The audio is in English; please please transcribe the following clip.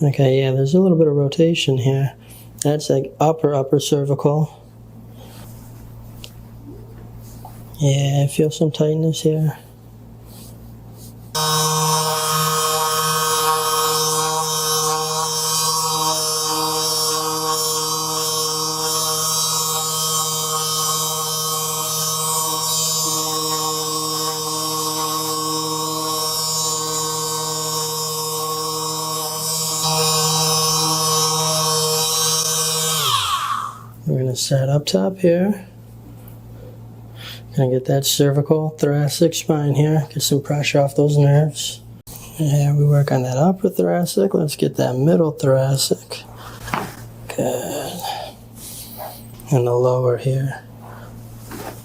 Okay, yeah, there's a little bit of rotation here. That's like upper cervical. Yeah, I feel some tightness here. We're going to start up top here. Gonna get that cervical, thoracic spine here. Get some pressure off those nerves. And we work on that upper thoracic. Let's get that middle thoracic. Good. And the lower here.